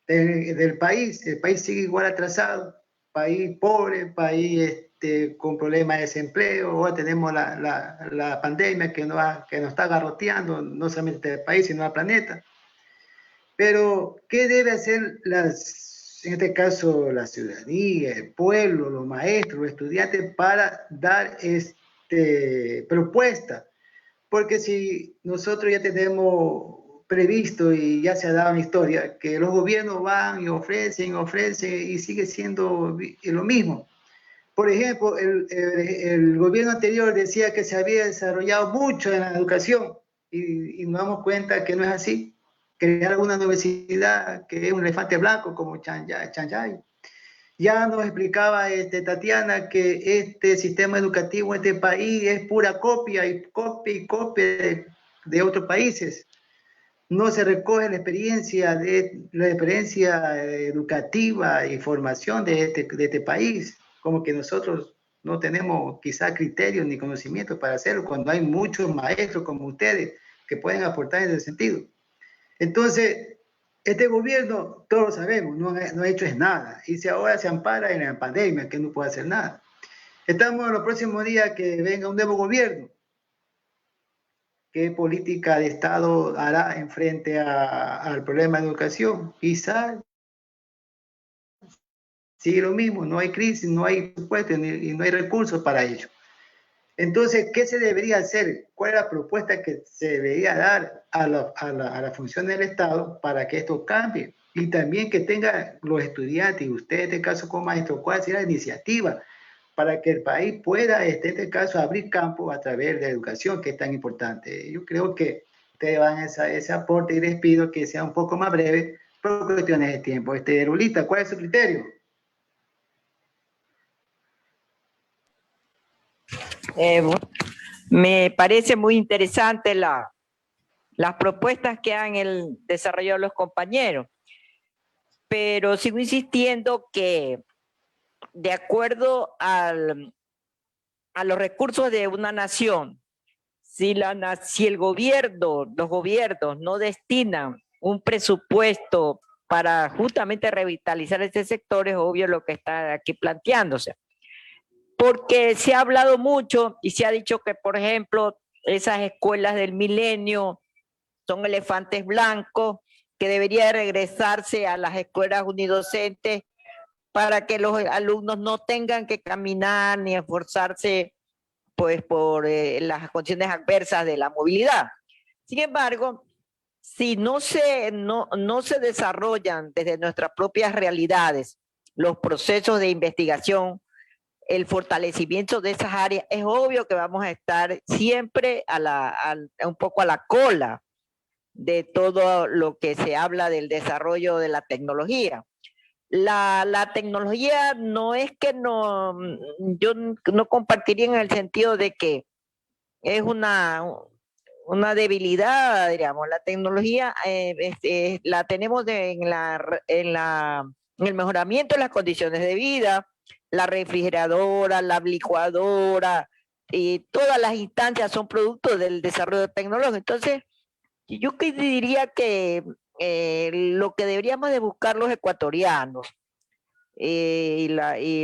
del país. El país sigue igual atrasado, país pobre, país con problemas de desempleo. Ahora tenemos la pandemia que nos está garroteando, no solamente el país, sino al planeta. Pero, ¿qué debe hacer en este caso la ciudadanía, el pueblo, los maestros, los estudiantes para dar propuesta? Porque si nosotros ya tenemos previsto y ya se ha dado en la historia que los gobiernos van y ofrecen y sigue siendo lo mismo. Por ejemplo, el gobierno anterior decía que se había desarrollado mucho en la educación y nos damos cuenta que no es así. Crear una universidad que es un elefante blanco como Chanchay. Ya nos explicaba Tatiana que este sistema educativo en este país es pura copia y copia de otros países. No se recoge la experiencia educativa y formación de este país, como que nosotros no tenemos quizá criterios ni conocimientos para hacerlo, cuando hay muchos maestros como ustedes que pueden aportar en ese sentido. Entonces, este gobierno, todos lo sabemos, no ha hecho nada, y ahora se ampara en la pandemia, que no puede hacer nada. Estamos en los próximos días que venga un nuevo gobierno. ¿qué política de Estado hará en frente al problema de educación? Quizás sigue lo mismo, no hay crisis, no hay presupuesto y no hay recursos para ello. Entonces, ¿qué se debería hacer? ¿Cuál es la propuesta que se debería dar a la función del Estado para que esto cambie? Y también que tengan los estudiantes, y usted en este caso como maestro, ¿cuál será la iniciativa para que el país pueda, en este caso, abrir campo a través de la educación, que es tan importante? Yo creo que ustedes van a ese aporte y les pido que sea un poco más breve por cuestiones de tiempo. Lolita, ¿cuál es su criterio? Me parece muy interesante las propuestas que han desarrollado los compañeros, pero sigo insistiendo que de acuerdo a los recursos de una nación, si el gobierno, los gobiernos no destinan un presupuesto para justamente revitalizar este sector, es obvio lo que está aquí planteándose. Porque se ha hablado mucho y se ha dicho que, por ejemplo, esas escuelas del milenio son elefantes blancos, que debería regresarse a las escuelas unidocentes para que los alumnos no tengan que caminar ni esforzarse pues, por las condiciones adversas de la movilidad. Sin embargo, si no se desarrollan desde nuestras propias realidades los procesos de investigación, el fortalecimiento de esas áreas, es obvio que vamos a estar siempre un poco a la cola de todo lo que se habla del desarrollo de la tecnología. La tecnología no es que yo no compartiría en el sentido de que es una debilidad, digamos. La tecnología la tenemos en el mejoramiento de las condiciones de vida, la refrigeradora, la licuadora, y todas las instancias son producto del desarrollo tecnológico. Entonces, yo diría que lo que deberíamos de buscar los ecuatorianos y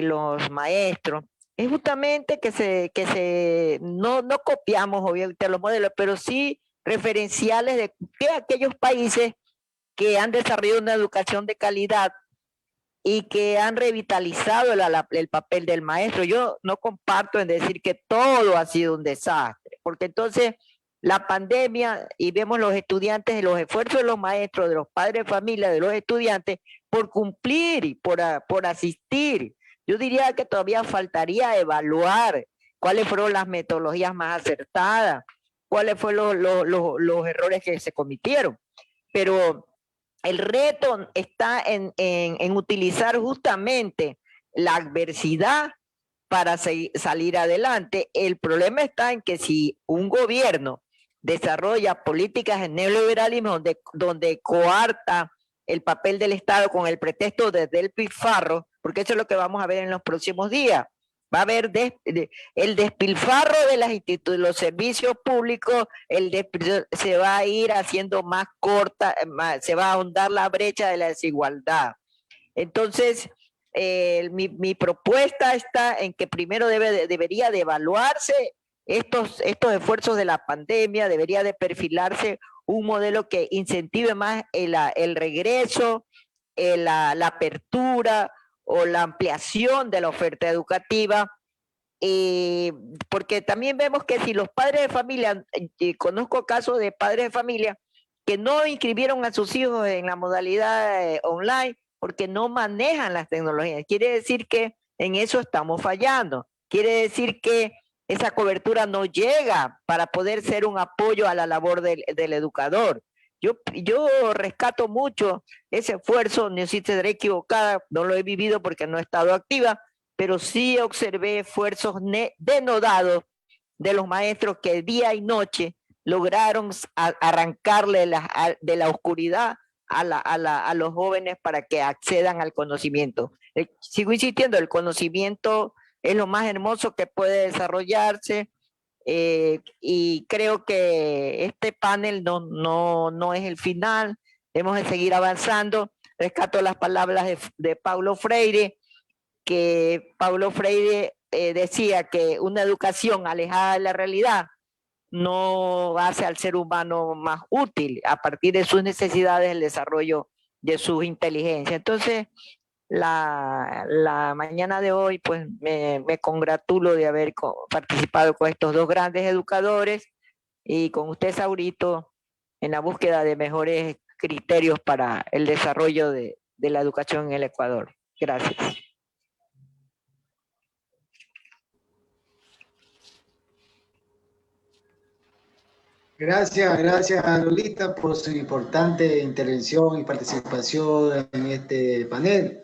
los maestros es justamente que no copiamos obviamente los modelos, pero sí referenciales de aquellos países que han desarrollado una educación de calidad y que han revitalizado el papel del maestro. Yo no comparto en decir que todo ha sido un desastre, porque entonces la pandemia, y vemos los estudiantes, los esfuerzos de los maestros, de los padres de familia, de los estudiantes, por cumplir y por asistir. Yo diría que todavía faltaría evaluar cuáles fueron las metodologías más acertadas, cuáles fueron los errores que se cometieron. Pero el reto está en utilizar justamente la adversidad para salir adelante. El problema está en que si un gobierno desarrolla políticas de neoliberalismo donde coarta el papel del Estado con el pretexto del despilfarro, porque eso es lo que vamos a ver en los próximos días. Va a haber el despilfarro de los servicios públicos, se va a ir haciendo más corta, se va a ahondar la brecha de la desigualdad. Entonces, mi propuesta está en que primero debería de evaluarse estos esfuerzos de la pandemia, debería de perfilarse un modelo que incentive más el regreso, la apertura o la ampliación de la oferta educativa, porque también vemos que si los padres de familia, conozco casos de padres de familia que no inscribieron a sus hijos en la modalidad online porque no manejan las tecnologías, quiere decir que en eso estamos fallando, quiere decir que esa cobertura no llega para poder ser un apoyo a la labor del educador. Yo rescato mucho ese esfuerzo, no sé si estaré equivocada, no lo he vivido porque no he estado activa, pero sí observé esfuerzos denodados de los maestros que día y noche lograron arrancarle de la oscuridad a los jóvenes para que accedan al conocimiento. Sigo insistiendo, el conocimiento es lo más hermoso que puede desarrollarse, y creo que este panel no es el final, debemos de seguir avanzando. Rescato las palabras de Paulo Freire, que Paulo Freire decía que una educación alejada de la realidad no hace al ser humano más útil a partir de sus necesidades, el desarrollo de sus inteligencias. Entonces, la mañana de hoy, pues me congratulo de haber participado con estos dos grandes educadores y con usted, Saurito, en la búsqueda de mejores criterios para el desarrollo de la educación en el Ecuador. Gracias. Gracias a Lolita por su importante intervención y participación en este panel.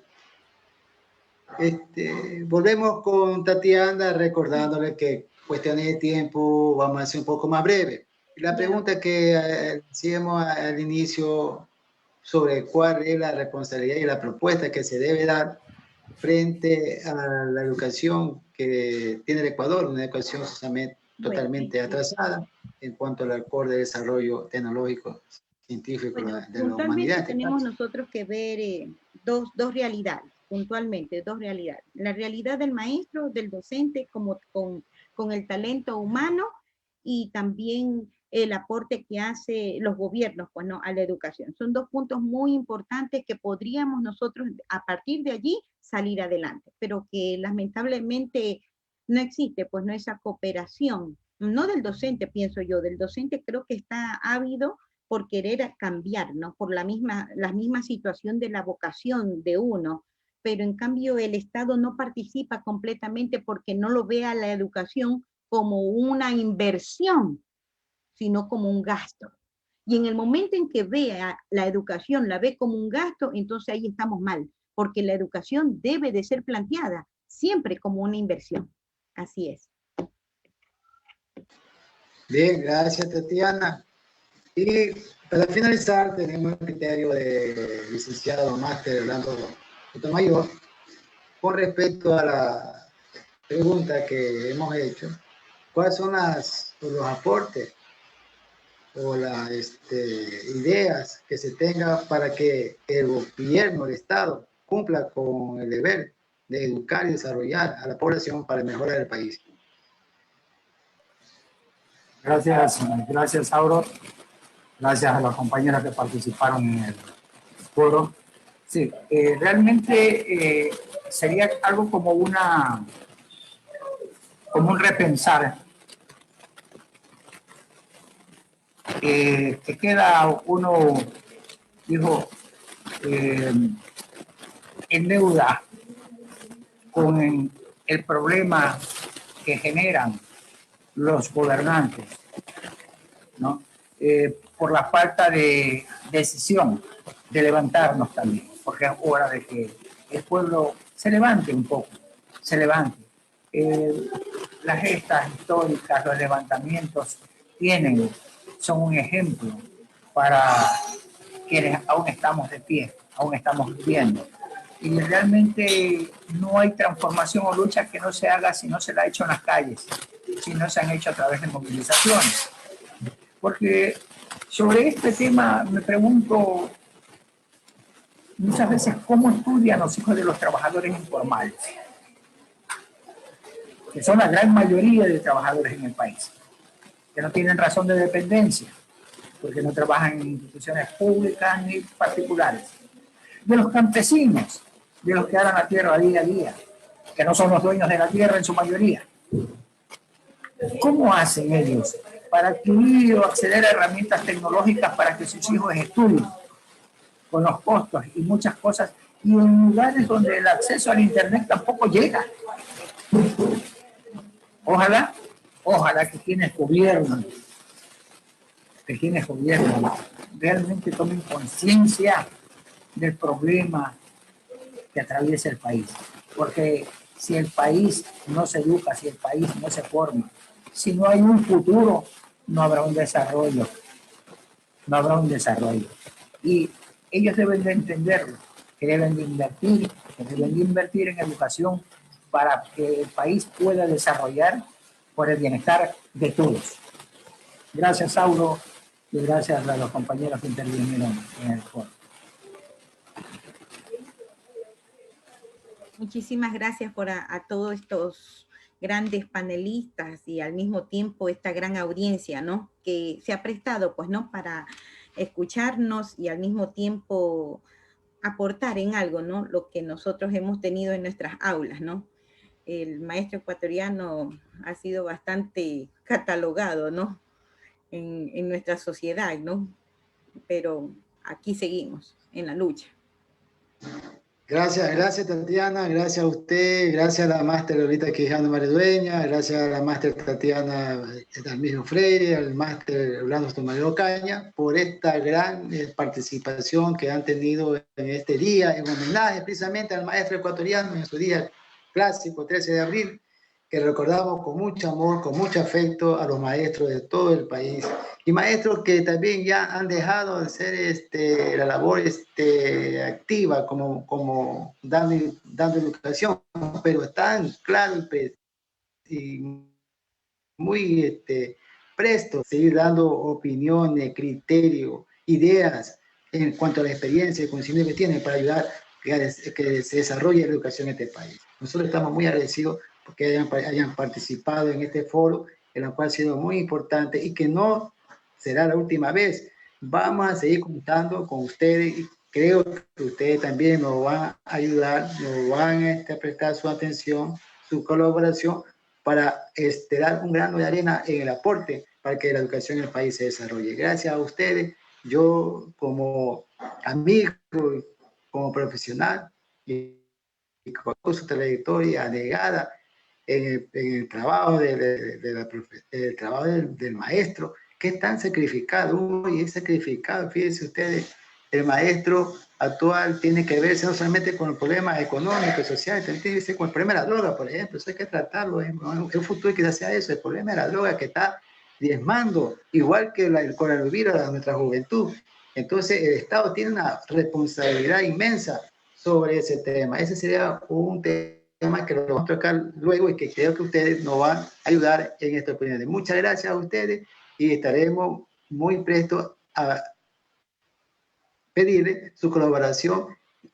Volvemos con Tatiana, recordándole que cuestiones de tiempo vamos a ser un poco más breve. La pregunta que hacíamos al inicio sobre cuál es la responsabilidad y la propuesta que se debe dar frente a la educación que tiene el Ecuador, una educación totalmente atrasada en cuanto al acorde de desarrollo tecnológico, científico de la humanidad. Tenemos nosotros que ver dos realidades, puntualmente, dos realidades. La realidad del maestro, del docente, como con el talento humano y también el aporte que hace los gobiernos, pues, ¿no?, a la educación. Son dos puntos muy importantes que podríamos nosotros a partir de allí salir adelante, pero que lamentablemente no existe, pues, no, esa cooperación, no del docente, pienso yo, del docente creo que está ávido por querer cambiar, ¿no?, por la misma situación de la vocación de uno, pero en cambio el Estado no participa completamente porque no lo ve a la educación como una inversión, sino como un gasto. Y en el momento en que vea la educación, la ve como un gasto, entonces ahí estamos mal, porque la educación debe de ser planteada siempre como una inversión. Así es. Bien, gracias, Tatiana. Y para finalizar, tenemos el criterio de licenciado máster Orlando Sotomayor con respecto a la pregunta que hemos hecho. ¿Cuáles son los aportes o las ideas que se tenga para que el gobierno, el Estado, cumpla con el deber de educar y desarrollar a la población para mejorar el país? Gracias, Sauro. Gracias a las compañeras que participaron en el foro. Sí, realmente sería algo como un repensar. Que queda uno, dijo, en deuda con el problema que generan los gobernantes, ¿no? Por la falta de decisión de levantarnos también, porque es hora de que el pueblo se levante un poco, se levante. Las gestas históricas, los levantamientos son un ejemplo para quienes aún estamos de pie, aún estamos viviendo. Y realmente no hay transformación o lucha que no se haga si no se la ha hecho en las calles, si no se han hecho a través de movilizaciones. Porque sobre este tema me pregunto muchas veces cómo estudian los hijos de los trabajadores informales, que son la gran mayoría de trabajadores en el país, que no tienen razón de dependencia, porque no trabajan en instituciones públicas ni particulares. De los campesinos, de los que aran la tierra día a día, que no son los dueños de la tierra en su mayoría. ¿Cómo hacen ellos para adquirir o acceder a herramientas tecnológicas para que sus hijos estudien con los costos y muchas cosas, y en lugares donde el acceso al internet tampoco llega? Ojalá que quienes gobiernan realmente tomen conciencia del problema que atraviesa el país, porque si el país no se educa, si el país no se forma, si no hay un futuro, no habrá un desarrollo, y ellos deben de entenderlo, que deben de invertir en educación para que el país pueda desarrollar por el bienestar de todos. Gracias, Sauro, y gracias a los compañeros que intervinieron en el foro. Muchísimas gracias por a todos grandes panelistas y al mismo tiempo esta gran audiencia, ¿no? Que se ha prestado, pues, ¿no? Para escucharnos y al mismo tiempo aportar en algo, ¿no? Lo que nosotros hemos tenido en nuestras aulas, ¿no? El maestro ecuatoriano ha sido bastante catalogado, ¿no? En nuestra sociedad, ¿no? Pero aquí seguimos en la lucha. Gracias Tatiana, gracias a usted, gracias a la máster Lolita Quijano Maridueña, gracias a la máster Tatiana Dalmismo Freire, al máster Orlando Tomayo Caña, por esta gran participación que han tenido en este día, en homenaje precisamente al maestro ecuatoriano en su día clásico, 13 de abril, que recordamos con mucho amor, con mucho afecto a los maestros de todo el país. Y maestros que también ya han dejado de ser la labor activa como dando educación, pero están claros y muy prestos a seguir dando opiniones, criterios, ideas en cuanto a la experiencia y conocimiento que tienen para ayudar a que se desarrolle la educación en este país. Nosotros estamos muy agradecidos porque hayan participado en este foro, en el cual ha sido muy importante y que no será la última vez. Vamos a seguir contando con ustedes y creo que ustedes también nos van a ayudar, nos van a prestar su atención, su colaboración para dar un grano de arena en el aporte para que la educación en el país se desarrolle. Gracias a ustedes, yo como amigo, como profesional y con su trayectoria negada en el trabajo, el trabajo del maestro, que es tan sacrificado, y es sacrificado, fíjense ustedes, el maestro actual tiene que verse no solamente con el problema económico y social, también tiene que verse con el problema de la droga, por ejemplo, eso hay que tratarlo, en un futuro hay que hacer eso, el problema de la droga que está diezmando, igual que el coronavirus a nuestra juventud. Entonces el Estado tiene una responsabilidad inmensa sobre ese tema. Ese sería un tema que lo vamos a tocar luego y que creo que ustedes nos van a ayudar en esta opinión. Muchas gracias a ustedes y estaremos muy prestos a pedirle su colaboración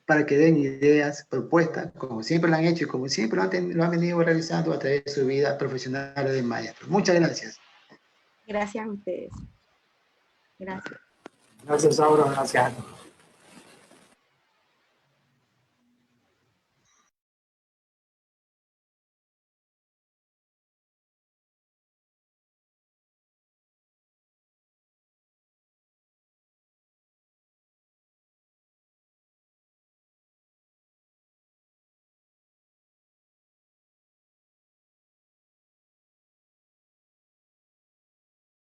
para que den ideas, propuestas, como siempre lo han hecho y como siempre lo han venido realizando a través de su vida profesional de maestro. Muchas gracias. Gracias a ustedes. Gracias. Gracias, Aura. Gracias.